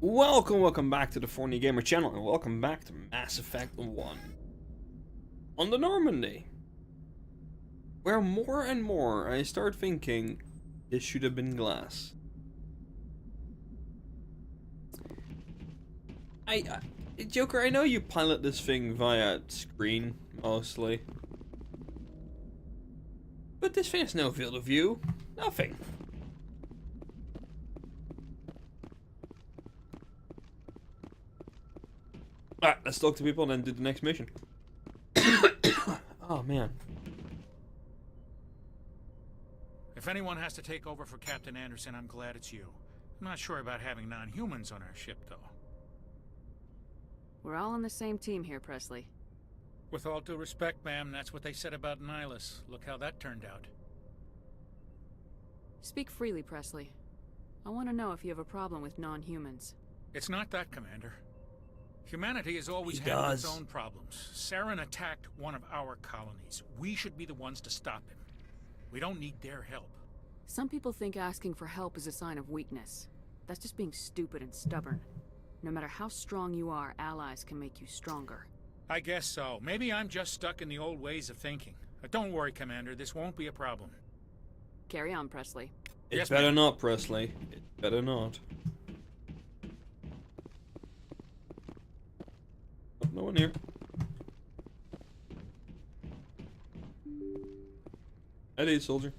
Welcome back to the Thorny Gamer channel, and welcome back to Mass Effect 1. On the Normandy. Where more and more I start thinking, this should have been glass. Joker, I know you pilot this thing via screen, mostly. But this thing has no field of view. Nothing. Alright, let's talk to people and then do the next mission. Oh, man. If anyone has to take over for Captain Anderson, I'm glad it's you. I'm not sure about having non-humans on our ship, though. We're all on the same team here, Presley. With all due respect, ma'am, that's what they said about Nihilus. Look how that turned out. Speak freely, Presley. I want to know if you have a problem with non-humans. It's not that, Commander. Humanity has always had its own problems. Saren attacked one of our colonies. We should be the ones to stop him. We don't need their help. Some people think asking for help is a sign of weakness. That's just being stupid and stubborn. No matter how strong you are, allies can make you stronger. I guess so. Maybe I'm just stuck in the old ways of thinking. But don't worry, Commander. This won't be a problem. Carry on, Presley. It's better not, Presley. It better not. Oh, no one here. Eddie, soldier.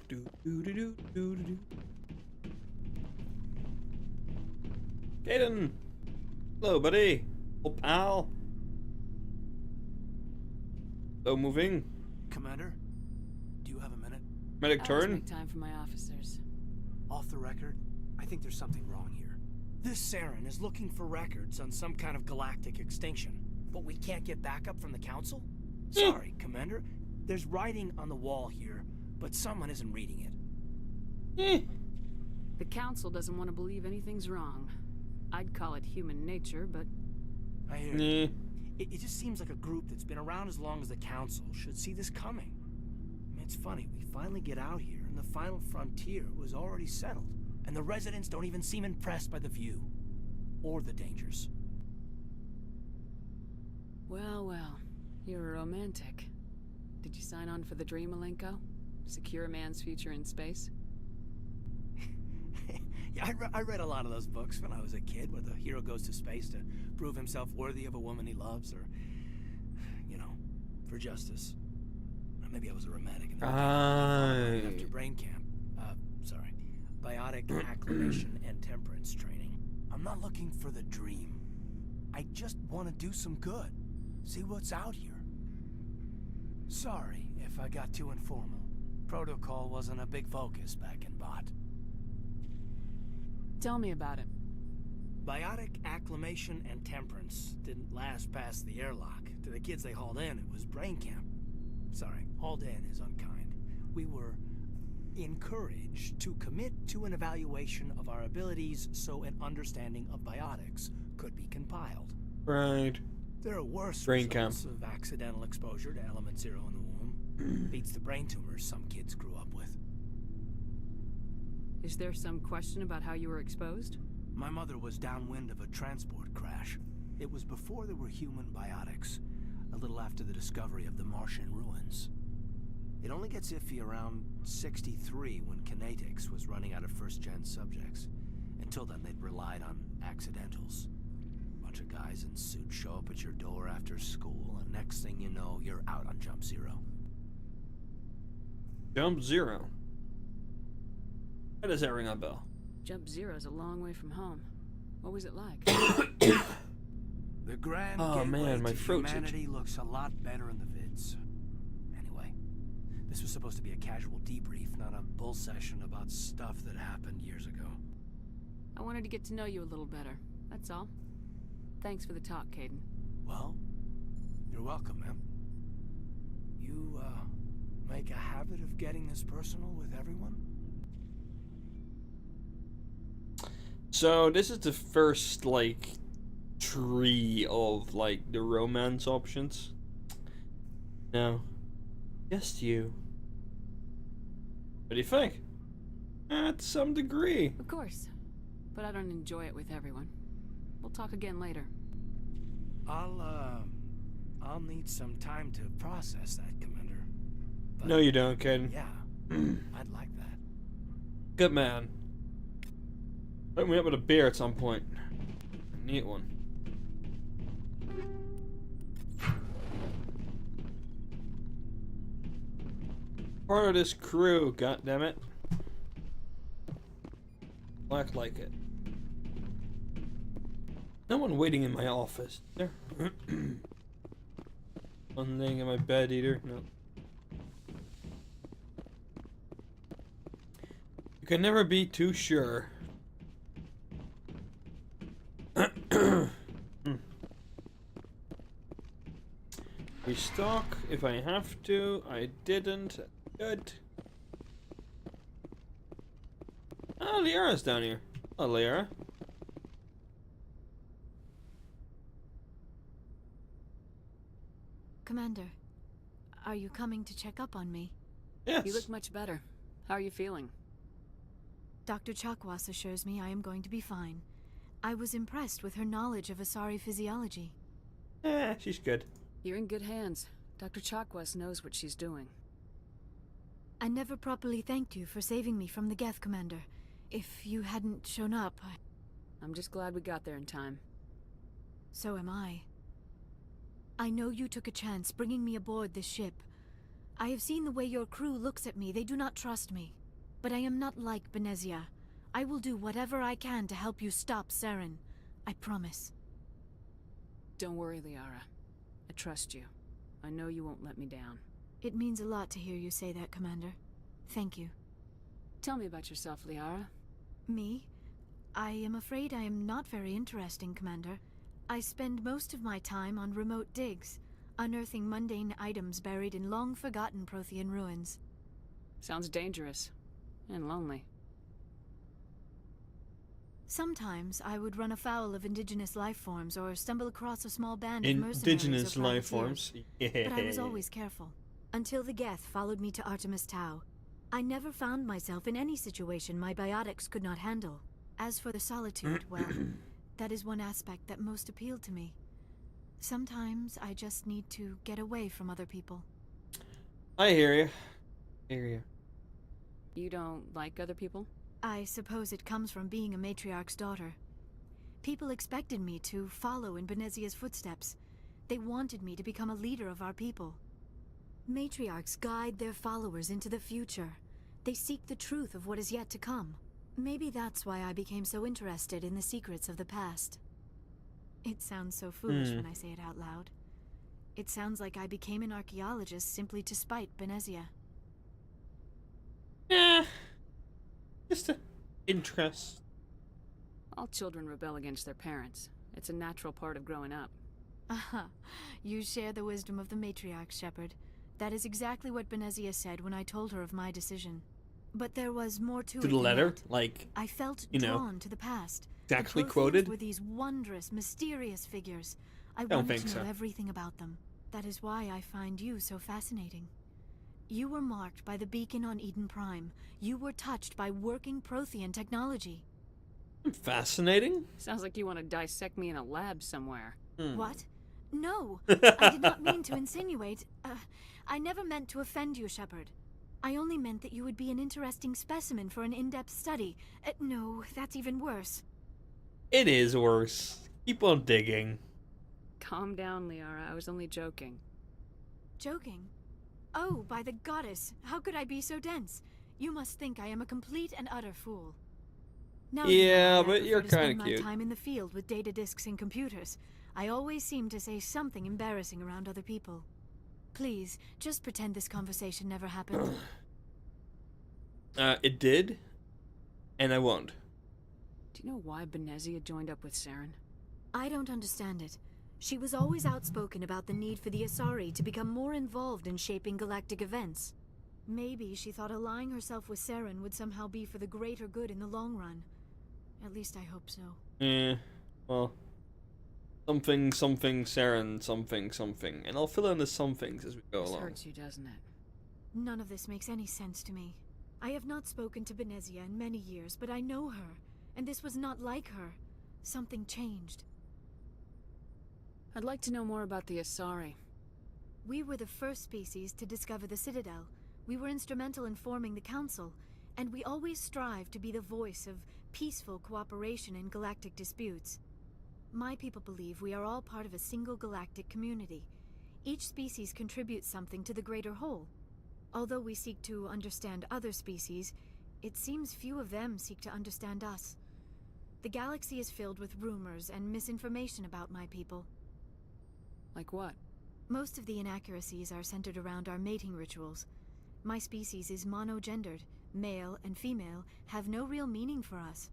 Do. Caden! Hello, buddy. Oh, pal. Hello, moving. Commander, do you have a minute? Medic I always turn. make time for my officers. Off the record, I think there's something wrong here. This Saren is looking for records on some kind of galactic extinction, but we can't get backup from the Council? Sorry, Commander. There's writing on the wall here, but someone isn't reading it. The Council doesn't want to believe anything's wrong. I'd call it human nature, but... I hear you. It just seems like a group that's been around as long as the Council should see this coming. I mean, it's funny, we finally get out here, and the final frontier was already settled. And the residents don't even seem impressed by the view. Or the dangers. Well, well. You're a romantic. Did you sign on for the dream, Malenko? Secure a man's future in space? Yeah, I read a lot of those books when I was a kid, where the hero goes to space to prove himself worthy of a woman he loves, or, you know, for justice. Or maybe I was a romantic in the after brain camp. Sorry. Biotic acclimation and temperance training. I'm not looking for the dream. I just want to do some good. See what's out here. Sorry if I got too informal. Protocol wasn't a big focus back in Bot. Tell me about it. Biotic acclimation and temperance didn't last past the airlock. To the kids they hauled in, it was brain camp. Sorry, hauled in is unkind. We were encouraged to commit to an evaluation of our abilities so an understanding of biotics could be compiled. Right. There are worse Brain results of accidental exposure to element zero in the womb. Beats the brain tumors some kids grew up with. Is there some question about how you were exposed? My mother was downwind of a transport crash. It was before there were human biotics, a little after the discovery of the Martian ruins. It only gets iffy around 63 when kinetics was running out of first-gen subjects. Until then, they'd relied on accidentals. Bunch of guys in suits show up at your door after school, and next thing you know, you're out on Jump Zero. Jump Zero. Why does that ring a bell? Jump Zero's a long way from home. What was it like? The grand Oh, gateway man, my to throat's humanity looks a lot better in the vids. Anyway, this was supposed to be a casual debrief, not a bull session about stuff that happened years ago. I wanted to get to know you a little better. That's all. Thanks for the talk, Caden. Well, you're welcome, ma'am. You, make a habit of getting this personal with everyone? So this is the first, like, tree of, like, the romance options. No. Just you. What do you think? To some degree. Of course. But I don't enjoy it with everyone. We'll talk again later. I'll need some time to process that, Commander. But No, you don't, kid. yeah, I'd like that. Good man. Hook me up with a beer at some point. Neat one. Part of this crew, goddammit. Act like it. No one waiting in my office. There. One laying in my bed either. No. You can never be too sure. Restock if I have to. I didn't. Good. Oh, Liara's down here. Oh, Liara. Commander, are you coming to check up on me? Yes. You look much better. How are you feeling? Dr. Chakwas assures me I am going to be fine. I was impressed with her knowledge of Asari physiology. She's good. You're in good hands. Dr. Chakwas knows what she's doing. I never properly thanked you for saving me from the Geth, Commander. If you hadn't shown up, I'm just glad we got there in time. So am I. I know you took a chance bringing me aboard this ship. I have seen the way your crew looks at me. They do not trust me. But I am not like Benezia. I will do whatever I can to help you stop Saren. I promise. Don't worry, Liara. I trust you. I know you won't let me down. It means a lot to hear you say that, Commander. Thank you. Tell me about yourself, Liara. Me? I am afraid I am not very interesting, Commander. I spend most of my time on remote digs, unearthing mundane items buried in long-forgotten Prothean ruins. Sounds dangerous. And lonely. Sometimes I would run afoul of indigenous life forms or stumble across a small band of mercenaries Indigenous or life privateers. forms. Yeah. But I was always careful. Until the Geth followed me to Artemis Tau. I never found myself in any situation my biotics could not handle. As for the solitude, well, that is one aspect that most appealed to me. Sometimes I just need to get away from other people. I hear you. Hear you. You don't like other people? I suppose it comes from being a matriarch's daughter. People expected me to follow in Benezia's footsteps. They wanted me to become a leader of our people. Matriarchs guide their followers into the future. They seek the truth of what is yet to come. Maybe that's why I became so interested in the secrets of the past. It sounds so foolish when I say it out loud. It sounds like I became an archaeologist simply to spite Benezia. Yeah. Just an interest. All children rebel against their parents. It's a natural part of growing up. Aha, you share the wisdom of the matriarch, Sheppard. That is exactly what Benezia said when I told her of my decision. But there was more to it To the than letter? that. Like, I felt you know, drawn to the past. exactly The Protheans quoted? were these wondrous, mysterious figures. I don't wanted think to know so. everything about them. That is why I find you so fascinating. You were marked by the beacon on Eden Prime. You were touched by working Prothean technology. fascinating. Sounds like you want to dissect me in a lab somewhere. What? No, I did not mean to insinuate. I never meant to offend you, Sheppard. I only meant that you would be an interesting specimen for an in-depth study. No, that's even worse. It is worse. Keep on digging. Calm down, Liara. I was only joking. Joking? Oh, by the goddess, how could I be so dense? You must think I am a complete and utter fool. Now you know Yeah, why I but prefer you're to spend kinda cute. my time in the field with data disks and computers. I always seem to say something embarrassing around other people. Please, just pretend this conversation never happened. It did, and I won't. Do you know why Benezia joined up with Saren? I don't understand it. She was always outspoken about the need for the Asari to become more involved in shaping galactic events. Maybe she thought allying herself with Saren would somehow be for the greater good in the long run. At least I hope so. Well, something, Saren, something. And I'll fill in the somethings as we go This along. hurts you, doesn't it? None of this makes any sense to me. I have not spoken to Benezia in many years, but I know her, and this was not like her. Something changed. I'd like to know more about the Asari. We were the first species to discover the Citadel. We were instrumental in forming the Council, and we always strive to be the voice of peaceful cooperation in galactic disputes. My people believe we are all part of a single galactic community. Each species contributes something to the greater whole. Although we seek to understand other species, it seems few of them seek to understand us. The galaxy is filled with rumors and misinformation about my people. Like what? Most of the inaccuracies are centered around our mating rituals. My species is monogendered. Male and female have no real meaning for us.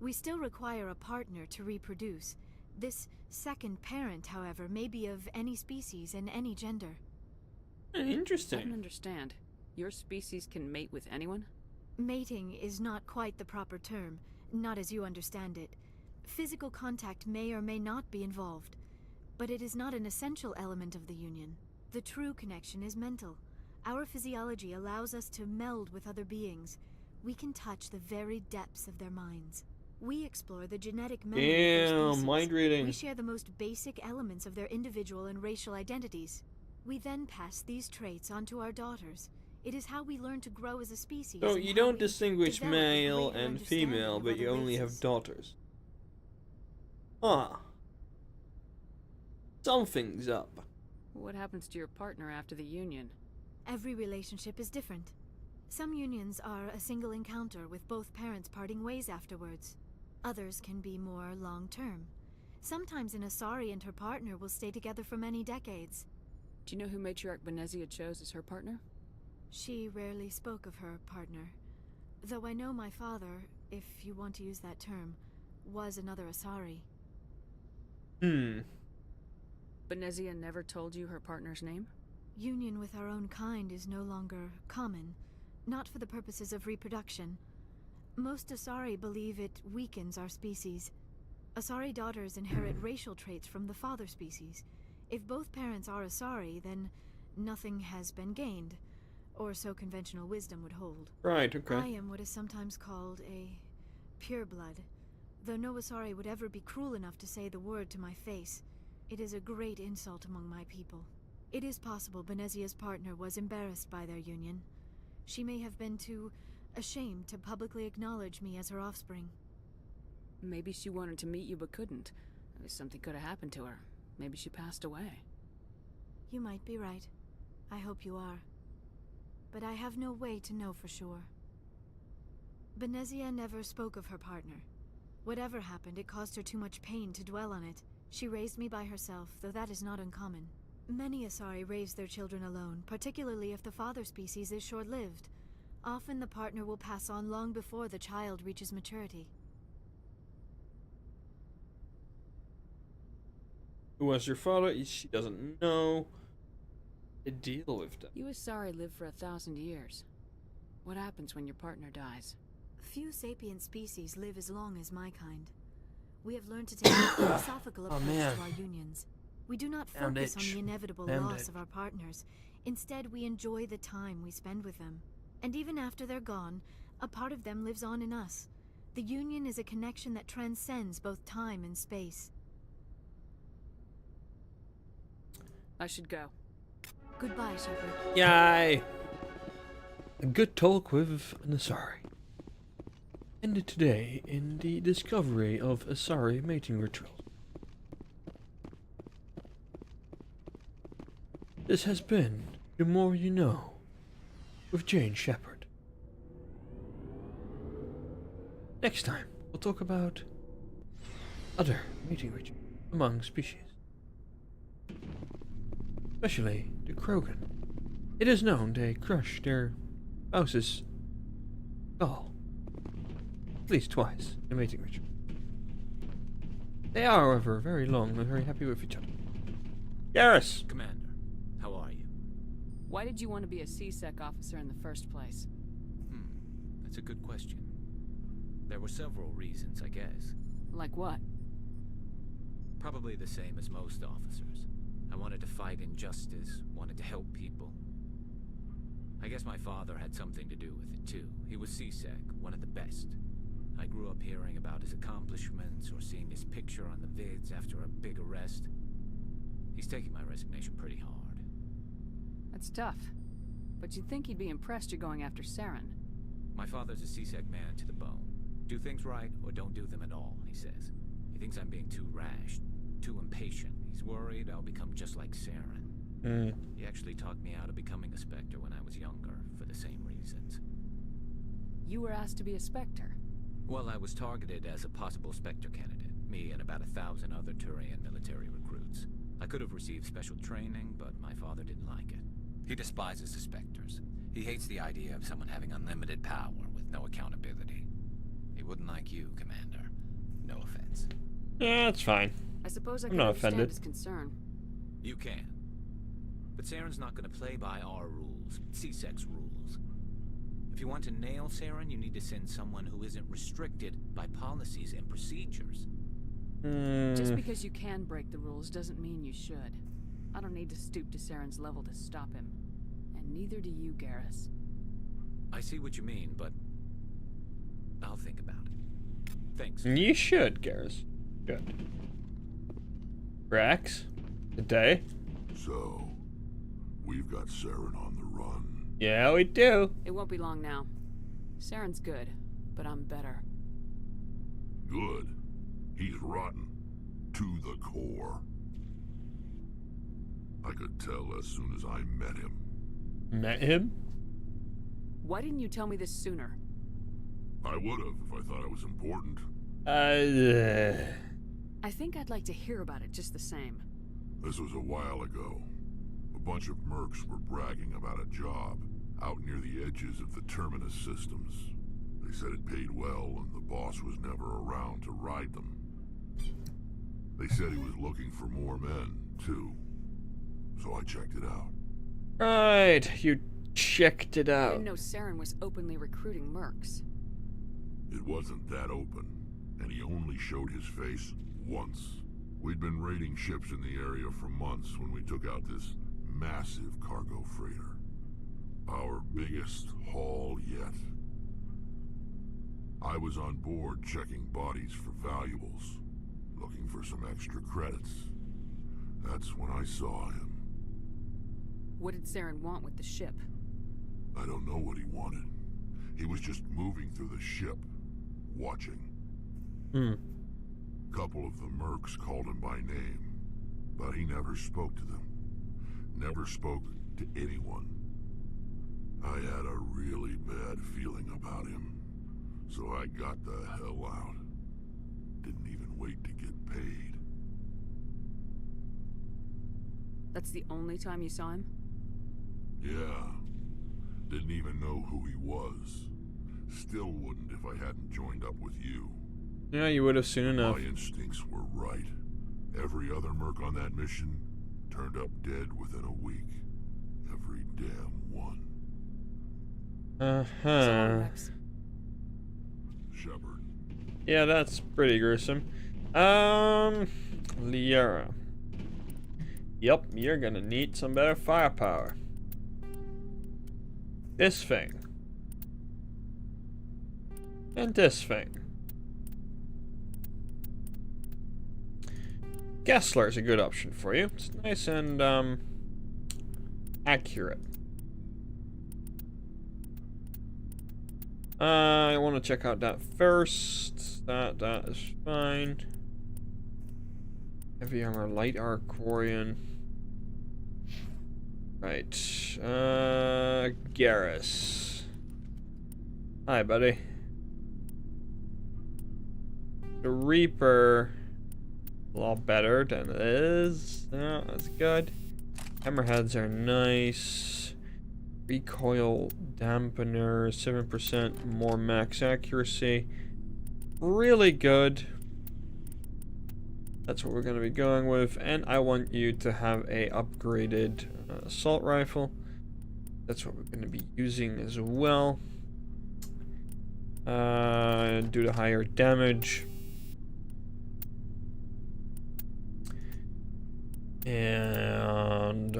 We still require a partner to reproduce. This second parent, however, may be of any species and any gender. I Interesting. don't understand. Your species can mate with anyone? Mating is not quite the proper term, not as you understand it. Physical contact may or may not be involved, but it is not an essential element of the union. The true connection is mental. Our physiology allows us to meld with other beings. We can touch the very depths of their minds. We explore the genetic memory of their species. Mind reading. We share the most basic elements of their individual and racial identities. We then pass these traits onto our daughters. It is how we learn to grow as a species. So and you how don't we distinguish develop a male greater and understanding female, of but you other only have races. daughters. Huh. Something's up. What happens to your partner after the union? Every relationship is different. Some unions are a single encounter with both parents parting ways afterwards. Others can be more long-term. Sometimes an Asari and her partner will stay together for many decades. Do you know who Matriarch Benezia chose as her partner? She rarely spoke of her partner. Though I know my father, if you want to use that term, was another Asari. Benezia never told you her partner's name? Union with our own kind is no longer common, not for the purposes of reproduction. Most Asari believe it weakens our species. Asari daughters inherit racial traits from the father species. If both parents are Asari, then nothing has been gained, or so conventional wisdom would hold. Right, okay. I am what is sometimes called a pureblood, though no Asari would ever be cruel enough to say the word to my face. It is a great insult among my people. It is possible Benezia's partner was embarrassed by their union. She may have been too ashamed to publicly acknowledge me as her offspring. Maybe she wanted to meet you but couldn't. Something could have happened to her. Maybe she passed away. You might be right. I hope you are. But I have no way to know for sure. Benezia never spoke of her partner. Whatever happened, it caused her too much pain to dwell on it. She raised me by herself, though that is not uncommon. Many Asari raise their children alone, particularly if the father species is short-lived. Often the partner will pass on long before the child reaches maturity. Who was your father? She doesn't know. Deal with that. You Asari live for 1,000 years. What happens when your partner dies? Few sapient species live as long as my kind. We have learned to take a philosophical approach to our unions. We do not focus on the inevitable loss of our partners. Instead, we enjoy the time we spend with them. And even after they're gone, a part of them lives on in us. The union is a connection that transcends both time and space. I should go. Goodbye, Sheppard. Yay! A good talk with an Asari. Ended today in the discovery of Asari mating rituals. This has been The More You Know with Jane Sheppard. Next time, we'll talk about other mating rituals among species. Especially the Krogan. It is known they crush their spouse's skull. At least twice in a mating ritual. They are, however, very long and very happy with each other. Yes! Commander, how are you? Why did you want to be a C-Sec officer in the first place? That's a good question. There were several reasons, I guess. Like what? Probably the same as most officers. I wanted to fight injustice, wanted to help people. my father had something to do with it, too. He was CSEC, one of the best. I grew up hearing about his accomplishments or seeing his picture on the vids after a big arrest. He's taking my resignation pretty hard. That's tough. But you'd think he'd be impressed you're going after Saren. My father's a CSEC man to the bone. Do things right or don't do them at all, he says. He thinks I'm being too rash, too impatient. He's worried I'll become just like Saren. He actually talked me out of becoming a Spectre when I was younger, for the same reasons. You were asked to be a Spectre. Well, I was targeted as a possible Spectre candidate, me and about 1,000 other Turian military recruits. I could have received special training, but my father didn't like it. He despises the Spectres. He hates the idea of someone having unlimited power with no accountability. He wouldn't like you, Commander. No offense. Yeah, that's fine. I suppose I I'm can not understand offended. his concern. You can. But Saren's not going to play by our rules, CSEC's rules. If you want to nail Saren, you need to send someone who isn't restricted by policies and procedures. Just because you can break the rules doesn't mean you should. I don't need to stoop to Saren's level to stop him. And neither do you, Garrus. I see what you mean, but I'll think about it. Thanks. You should, Garrus. Good. Rex? Good day. So, we've got Saren on the run. Yeah, we do. It won't be long now. Saren's good, but I'm better. Good. He's rotten. To the core. I could tell as soon as I met him. Met him? Why didn't you tell me this sooner? I would have if I thought it was important. I think I'd like to hear about it just the same. This was a while ago. A bunch of mercs were bragging about a job out near the edges of the Terminus systems. They said it paid well and the boss was never around to ride them. They said he was looking for more men, too. So I checked it out. Right, you checked it I out. didn't know Saren was openly recruiting mercs. It wasn't that open, and he only showed his face once. We'd been raiding ships in the area for months when we took out this massive cargo freighter. Our biggest haul yet. I was on board checking bodies for valuables, looking for some extra credits. That's when I saw him. What did Saren want with the ship? I don't know what he wanted. He was just moving through the ship, watching. Couple of the mercs called him by name, but he never spoke to them. Never spoke to anyone. I had a really bad feeling about him, so I got the hell out. Didn't even wait to get paid. That's the only time you saw him? Yeah. Didn't even know who he was. Still wouldn't if I hadn't joined up with you. Yeah, you would have soon enough. My instincts were right. Every other merc on that mission turned up dead within a week. Every damn one. Rex. Sheppard. Yeah, that's pretty gruesome. Liara. Yep, you're gonna need some better firepower. This thing. And this thing. Gessler's a good option for you. It's nice and, accurate. I want to check out that first. That is fine. Heavy armor, light Arcorian. Right. Garrus. Hi, buddy. The Reaper. A lot better than it is. Yeah, that's good. Hammerheads are nice. Recoil dampener, 7% more max accuracy. Really good. That's what we're going to be going with. And I want you to have a upgraded assault rifle. That's what we're going to be using as well. Do the higher damage. And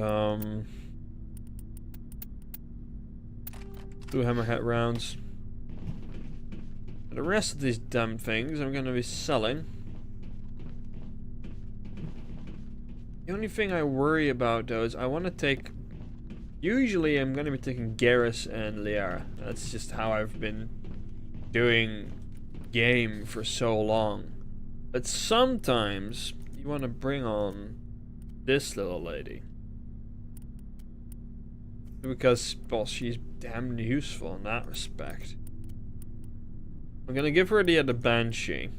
2 hammerhead rounds. The rest of these damn things I'm gonna be selling. The only thing I worry about though is I want to take... Usually I'm gonna be taking Garrus and Liara. That's just how I've been doing game for so long. But sometimes you want to bring on this little lady. Because, well, she's damn useful in that respect. I'm gonna give her the other Banshee.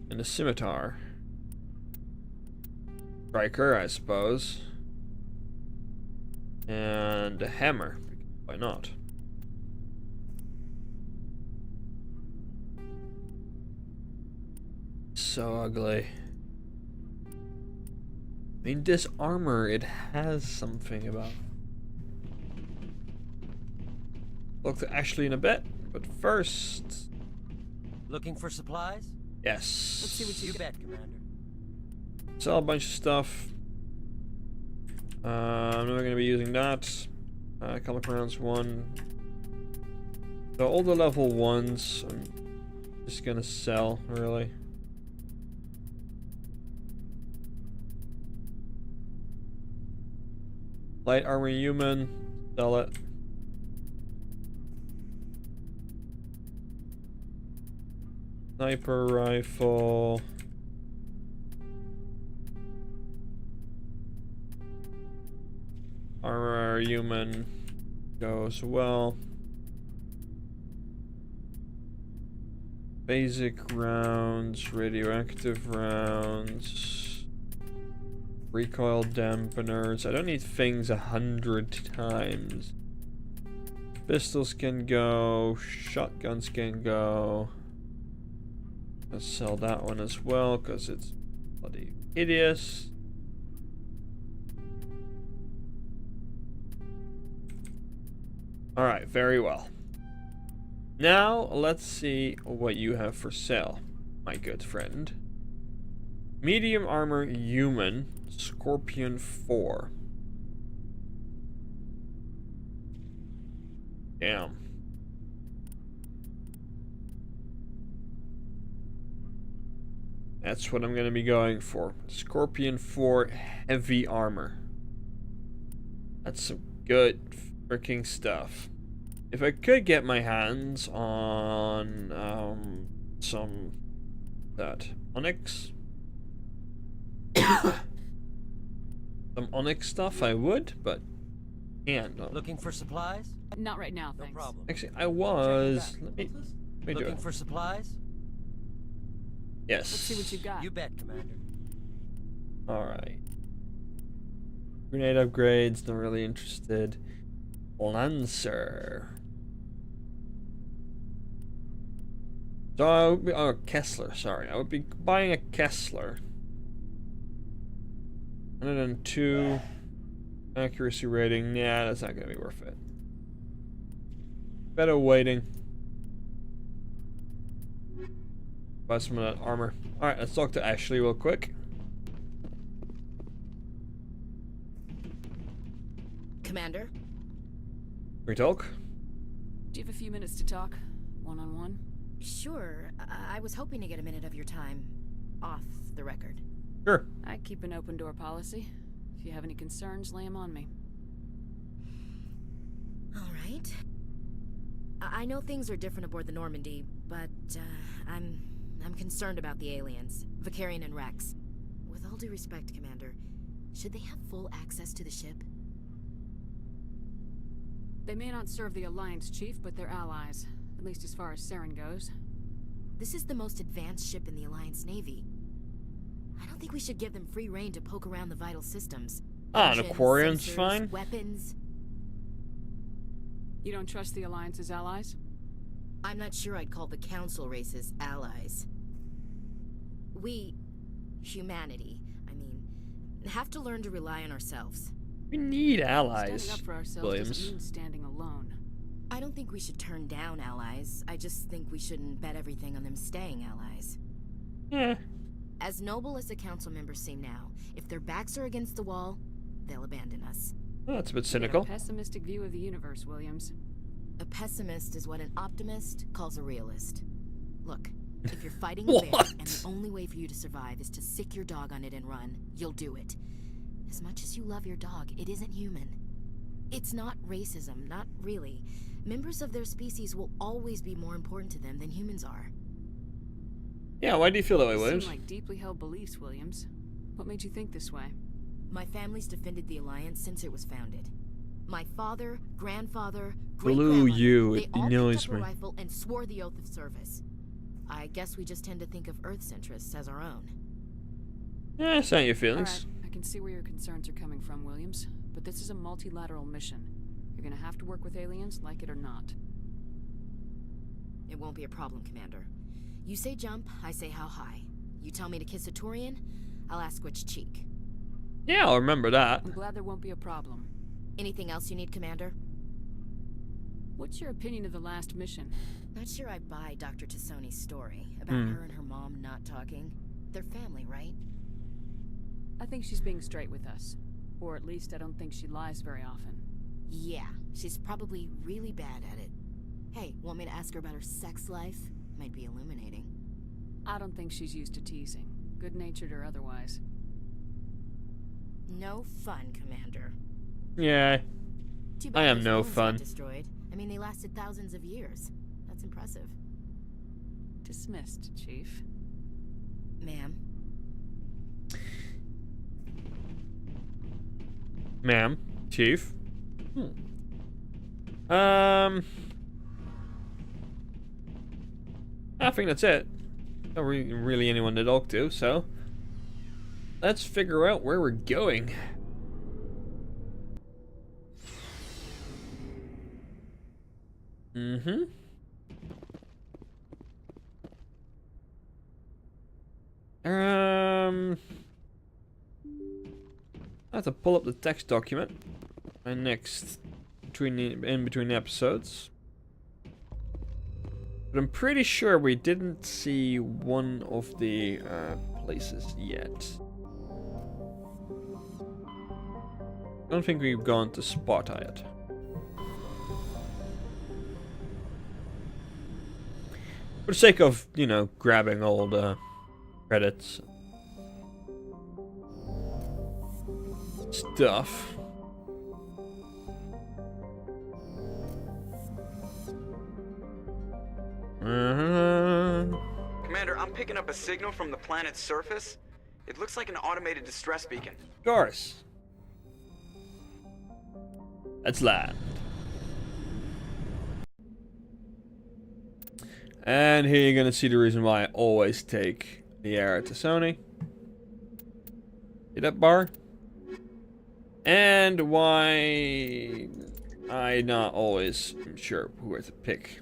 And the Scimitar. Striker, I suppose. And a Hammer. Why not? So ugly. I mean, this armor, it has something about it. Talk to Ashley in a bit, but first... Looking for supplies? Yes. Let's see what You bet, Commander. Sell a bunch of stuff. I'm not going to be using that. Comic rounds 1. So all the level 1s, I'm just going to sell, really. Light armor human, sell it. Sniper rifle. Armor human goes well. Basic rounds, radioactive rounds, recoil dampeners. I don't need things 100 times. Pistols can go, shotguns can go. Let's sell that one as well because it's bloody hideous. Alright, very well. Now, let's see what you have for sale, my good friend. Medium armor human, Scorpion 4. Damn. That's what I'm going to be going for. Scorpion 4 heavy armor. That's some good freaking stuff. If I could get my hands on some that onyx, some onyx stuff, I would, but can't. Looking for supplies? Not right now, No thanks. problem. Actually, I was. Let me do Looking it. for supplies? Yes. Let's see what you got. You bet, Commander. All right. Grenade upgrades. Not really interested. Lancer. So I would be, oh, Kessler, sorry. I would be buying a Kessler. 102 accuracy rating. Yeah, that's not going to be worth it. Better waiting. Buy some of that armor. Alright, let's talk to Ashley real quick. Commander? Can we talk? Do you have a few minutes to talk? One-on-one? Sure. I was hoping to get a minute of your time. Off the record. Sure. I keep an open door policy. If you have any concerns, lay them on me. Alright. I know things are different aboard the Normandy, but, I'm concerned about the aliens. Vicarian and Rex. With all due respect, Commander, should they have full access to the ship? They may not serve the Alliance, Chief, but they're allies. At least as far as Saren goes. This is the most advanced ship in the Alliance Navy. I don't think we should give them free rein to poke around the vital systems. Ah, an Engines, Aquarian's sensors, fine. Weapons. You don't trust the Alliance's allies? I'm not sure I'd call the Council races allies. We, humanity, I mean, have to learn to rely on ourselves. We need allies, Standing up for ourselves Williams. doesn't mean standing alone. I don't think we should turn down allies. I just think we shouldn't bet everything on them staying allies. Yeah. As noble as the Council members seem now, if their backs are against the wall, they'll abandon us. Well, that's a bit You got cynical. a pessimistic view of the universe, Williams. A pessimist is what an optimist calls a realist. Look, if you're fighting a bear What? and the only way for you to survive is to sick your dog on it and run, you'll do it. As much as you love your dog, it isn't human. It's not racism, not really. Members of their species will always be more important to them than humans are. Yeah, why do you feel that way, These Williams? seem like deeply held beliefs, Williams. What made you think this way? My family's defended the Alliance since it was founded. My father, grandfather, Blue great-grandmother, you, they it all annoys picked up a me. rifle and swore the oath of service. I guess we just tend to think of Earth's interests as our own. Yeah, it's not your All feelings. right, I can see where your concerns are coming from, Williams. But this is a multilateral mission. You're gonna have to work with aliens, like it or not. It won't be a problem, Commander. You say jump, I say how high. You tell me to kiss a Turian, I'll ask which cheek. Yeah, I'll remember that. I'm glad there won't be a problem. Anything else you need, Commander? What's your opinion of the last mission? Not sure I buy Dr. Tassoni's story about her and her mom not talking. They're family, right? I think she's being straight with us. Or at least I don't think she lies very often. Yeah, she's probably really bad at it. Hey, want me to ask her about her sex life? Might be illuminating. I don't think she's used to teasing, good-natured or otherwise. No fun, Commander. Yeah, Too I bad am those no ruins got fun. destroyed. I mean, they lasted thousands of years. That's impressive. Dismissed, Chief. Ma'am. Ma'am, Chief. I think that's it. Not really anyone to talk to, so let's figure out where we're going. I have to pull up the text document. My next in between episodes. But I'm pretty sure we didn't see one of the places yet. I don't think we've gone to Sparta yet. For the sake of, you know, grabbing all the credits. Stuff. Commander, I'm picking up a signal from the planet's surface. It looks like an automated distress beacon. Of course. Let's land. And here you're gonna see the reason why I always take the air to Sony. See that bar? And why I not always am sure who to pick.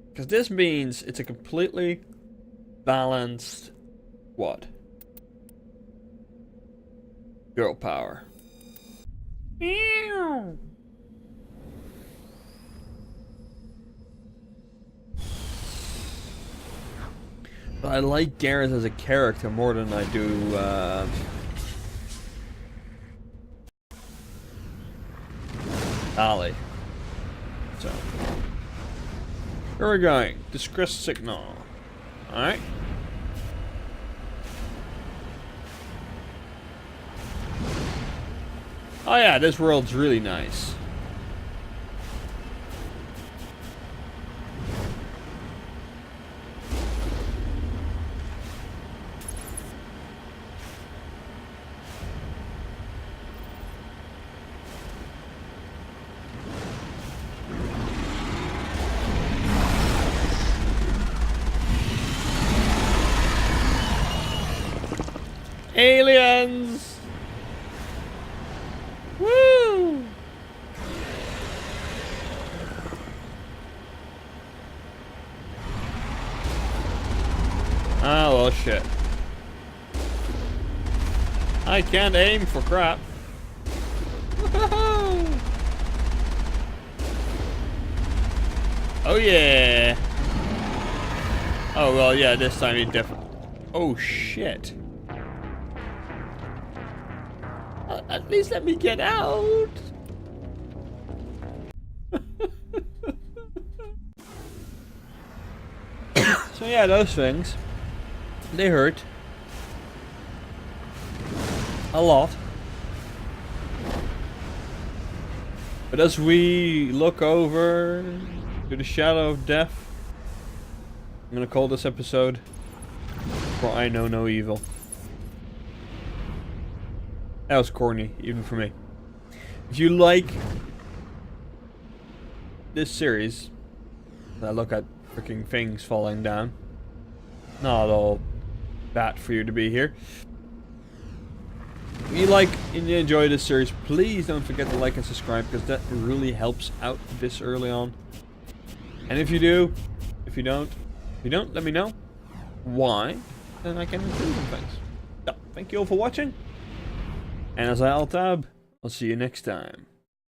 Because this means it's a completely balanced squad. Girl power. Meow. But I like Gareth as a character more than I do Ali. So where are we going? Distress signal. Alright. Oh yeah, this world's really nice. Aliens! Woo! Ah, well, shit. I can't aim for crap. Woohoo! Oh, yeah. Oh, well, yeah, this time he definitely... Oh, shit. At least let me get out. So yeah, those things, they hurt a lot. But as we look over to the shadow of death, I'm gonna call this episode For I Know No Evil. That was corny, even for me. If you like this series, I look at freaking things falling down. Not all bad for you to be here. If you like and you enjoy this series, please don't forget to like and subscribe, because that really helps out this early on. And if you do, if you don't, let me know why, then I can improve on things. So, thank you all for watching. And as I alt tab, I'll see you next time.